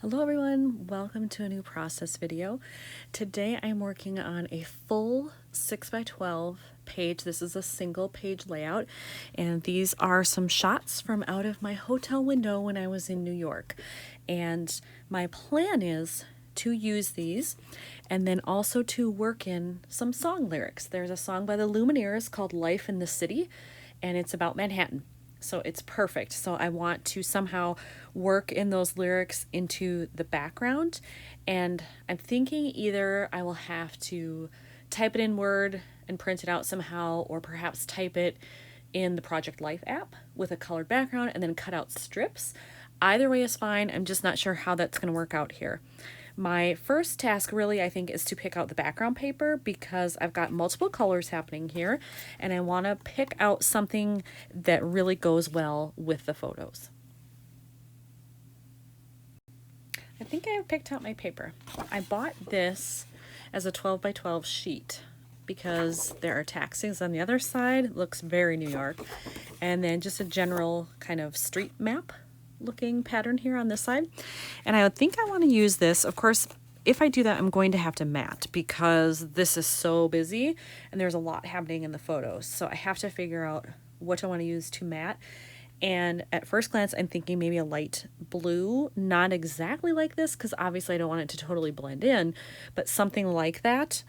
Hello everyone, welcome to a new process video. Today I'm working on a full 6x12 page. This is a single page layout, and these are some shots from out of my hotel window when I was in New York. And my plan is to use these and then also to work in some song lyrics. There's a song by the Lumineers called Life in the City, and it's about Manhattan. So it's perfect. So I want to somehow work in those lyrics into the background. And I'm thinking either I will have to type it in Word and print it out somehow, or perhaps type it in the Project Life app with a colored background and then cut out strips. Either way is fine. I'm just not sure how that's going to work out here. My first task really, I think, is to pick out the background paper because I've got multiple colors happening here and I want to pick out something that really goes well with the photos. I think I have picked out my paper. I bought this as a 12 by 12 sheet because there are taxis on the other side. It looks very New York. And then just a general kind of street map looking pattern here on this side. And I think I want to use this. Of course, if I do that, I'm going to have to mat because this is so busy and there's a lot happening in the photos. So I have to figure out what I want to use to mat. And at first glance, I'm thinking maybe a light blue, not exactly like this because obviously I don't want it to totally blend in, but something like that,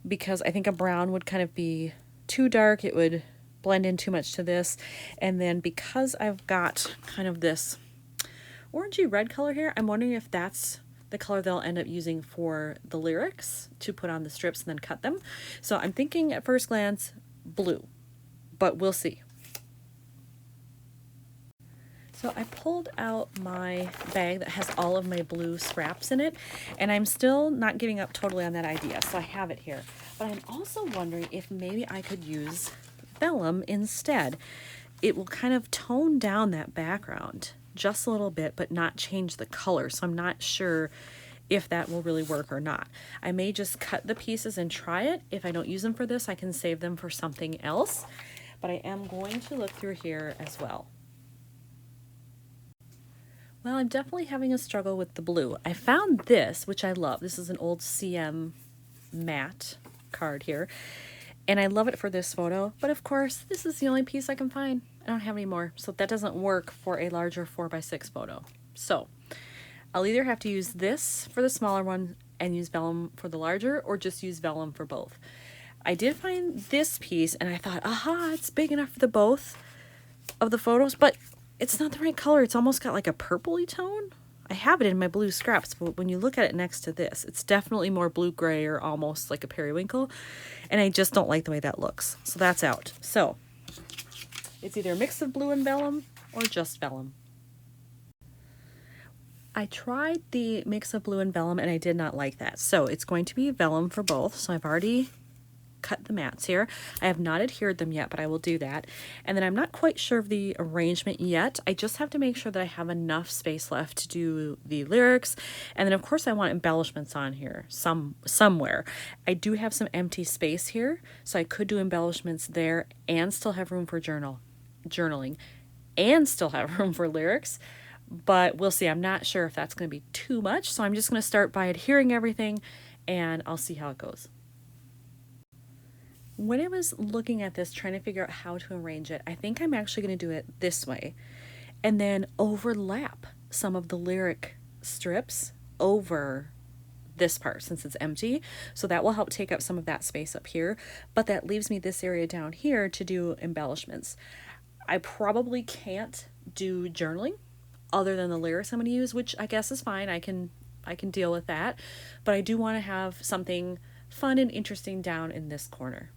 because I think a brown would kind of be too dark. It would blend in too much to this. And then because I've got kind of this orangey red color here, I'm wondering if that's the color they'll end up using for the lyrics to put on the strips and then cut them. So I'm thinking at first glance blue, but we'll see. So I pulled out my bag that has all of my blue scraps in it, and I'm still not giving up totally on that idea, so I have it here. But I'm also wondering if maybe I could use vellum instead. It will kind of tone down that background just a little bit, but not change the color. So I'm not sure if that will really work or not. I may just cut the pieces and try it. If I don't use them for this, I can save them for something else. But I am going to look through here as well. Well, I'm definitely having a struggle with the blue. I found this, which I love. This is an old CM matte card here. And I love it for this photo, but of course, this is the only piece I can find. I don't have any more, so that doesn't work for a larger 4x6 photo. So I'll either have to use this for the smaller one and use vellum for the larger, or just use vellum for both. I did find this piece and I thought, aha, it's big enough for the both of the photos, but it's not the right color. It's almost got like a purpley tone. I have it in my blue scraps, but when you look at it next to this, it's definitely more blue-gray or almost like a periwinkle, and I just don't like the way that looks. So that's out. So it's either a mix of blue and vellum or just vellum. I tried the mix of blue and vellum and I did not like that. So it's going to be vellum for both. So I've already cut the mats here. I have not adhered them yet, but I will do that. And then I'm not quite sure of the arrangement yet. I just have to make sure that I have enough space left to do the lyrics. And then of course I want embellishments on here somewhere. I do have some empty space here, so I could do embellishments there and still have room for journaling and still have room for lyrics. But we'll see. I'm not sure if that's going to be too much. So I'm just going to start by adhering everything and I'll see how it goes. When I was looking at this, trying to figure out how to arrange it, I think I'm actually going to do it this way and then overlap some of the lyric strips over this part since it's empty. So that will help take up some of that space up here, but that leaves me this area down here to do embellishments. I probably can't do journaling other than the lyrics I'm going to use, which I guess is fine. I can deal with that, but I do want to have something fun and interesting down in this corner.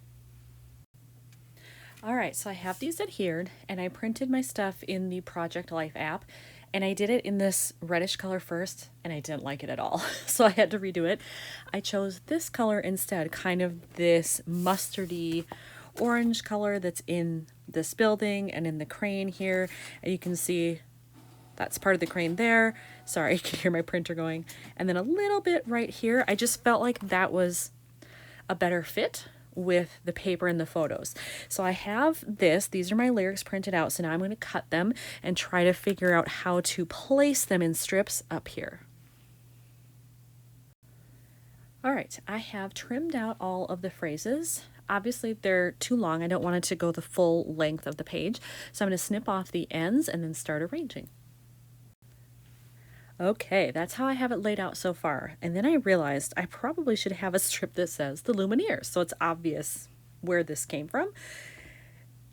All right, so I have these adhered and I printed my stuff in the Project Life app, and I did it in this reddish color first and I didn't like it at all. So I had to redo it. I chose this color instead, kind of this mustardy orange color that's in this building and in the crane here. And you can see that's part of the crane there. Sorry, you can hear my printer going. And then a little bit right here. I just felt like that was a better fit with the paper and the photos. So I have this, these are my lyrics printed out, so now I'm going to cut them and try to figure out how to place them in strips up here. All right, I have trimmed out all of the phrases. Obviously, they're too long. I don't want it to go the full length of the page. So I'm going to snip off the ends and then start arranging. Okay, that's how I have it laid out so far. And then I realized I probably should have a strip that says the Lumineers, so it's obvious where this came from.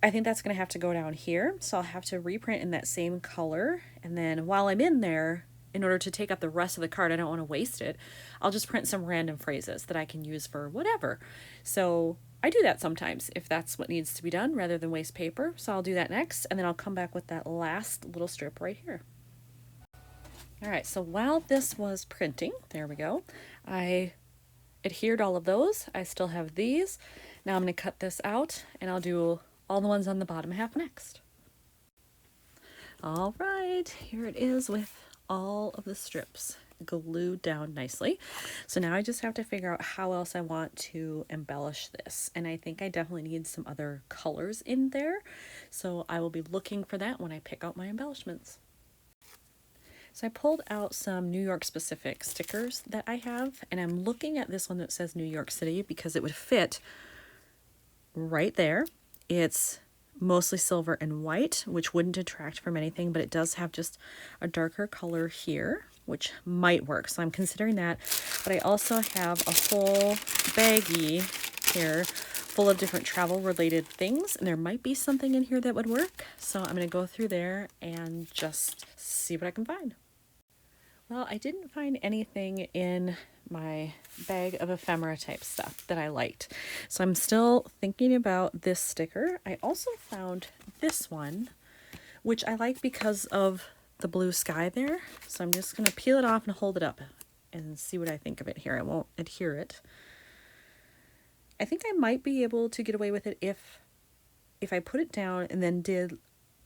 I think that's going to have to go down here, so I'll have to reprint in that same color. And then while I'm in there, in order to take up the rest of the card, I don't want to waste it, I'll just print some random phrases that I can use for whatever. So I do that sometimes if that's what needs to be done rather than waste paper. So I'll do that next, and then I'll come back with that last little strip right here. All right, so while this was printing, there we go, I adhered all of those. I still have these. Now I'm going to cut this out, and I'll do all the ones on the bottom half next. All right, here it is with all of the strips glued down nicely. So now I just have to figure out how else I want to embellish this. And I think I definitely need some other colors in there. So I will be looking for that when I pick out my embellishments. So I pulled out some New York specific stickers that I have, and I'm looking at this one that says New York City because it would fit right there. It's mostly silver and white, which wouldn't detract from anything, but it does have just a darker color here, which might work. So I'm considering that. But I also have a whole baggie here full of different travel related things, and there might be something in here that would work. So I'm going to go through there and just see what I can find. Well, I didn't find anything in my bag of ephemera type stuff that I liked. So I'm still thinking about this sticker. I also found this one, which I like because of the blue sky there. So I'm just going to peel it off and hold it up and see what I think of it here. I won't adhere it. I think I might be able to get away with it if I put it down and then did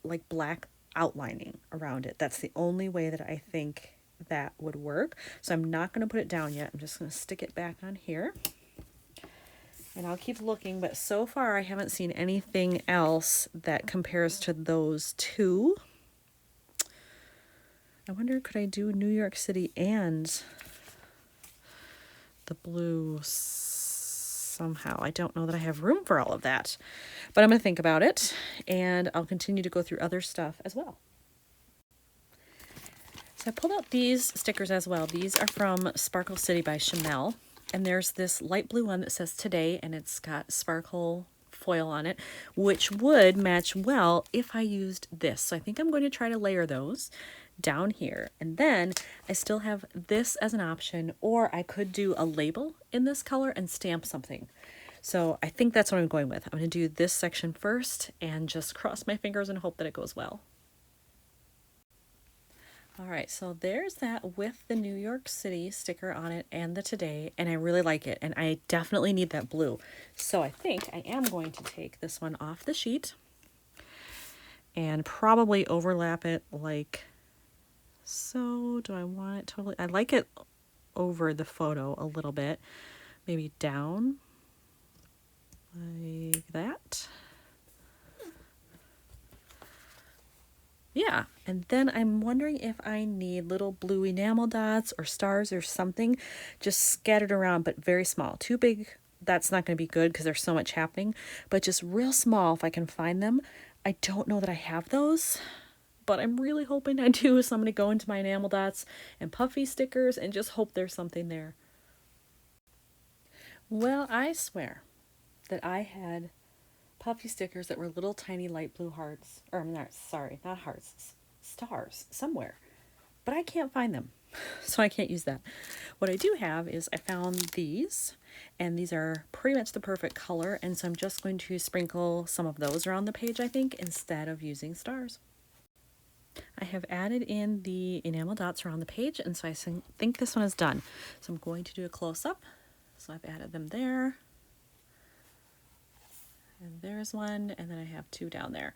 like black outlining around it. That's the only way that I think that would work. So I'm not going to put it down yet. I'm just going to stick it back on here. And I'll keep looking, but so far I haven't seen anything else that compares to those two. I wonder, could I do New York City and the blue somehow? I don't know that I have room for all of that, but I'm going to think about it, and I'll continue to go through other stuff as well. So I pulled out these stickers as well. These are from Sparkle City by Chanel. And there's this light blue one that says today, and it's got sparkle foil on it, which would match well if I used this. So I think I'm going to try to layer those down here. And then I still have this as an option, or I could do a label in this color and stamp something. So I think that's what I'm going with. I'm going to do this section first and just cross my fingers and hope that it goes well. All right, so there's that with the New York City sticker on it and the today, and I really like it, and I definitely need that blue. So I think I am going to take this one off the sheet and probably overlap it like so. Do I want it totally? I like it over the photo a little bit, maybe down like that. Yeah, and then I'm wondering if I need little blue enamel dots or stars or something just scattered around, but very small. Too big, that's not going to be good because there's so much happening, but just real small if I can find them. I don't know that I have those, but I'm really hoping I do, so I'm going to go into my enamel dots and puffy stickers and just hope there's something there. Well, I swear that I had puffy stickers that were little tiny light blue hearts, or not, sorry, not hearts, stars somewhere, but I can't find them, so I can't use that. What I do have is I found these, and these are pretty much the perfect color, and so I'm just going to sprinkle some of those around the page, I think, instead of using stars. I have added in the enamel dots around the page, and so I think this one is done. So I'm going to do a close-up. So I've added them there. And there's one, and then I have two down there.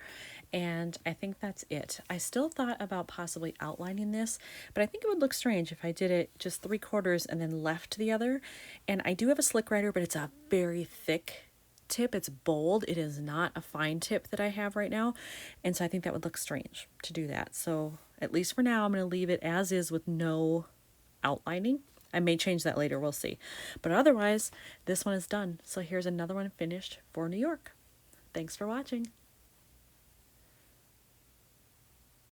And I think that's it. I still thought about possibly outlining this, but I think it would look strange if I did it just 3/4 and then left the other. And I do have a slick writer, but it's a very thick tip. It's bold. It is not a fine tip that I have right now. And so I think that would look strange to do that. So at least for now, I'm going to leave it as is with no outlining. I may change that later, we'll see. But otherwise, this one is done. So here's another one finished for New York. Thanks for watching.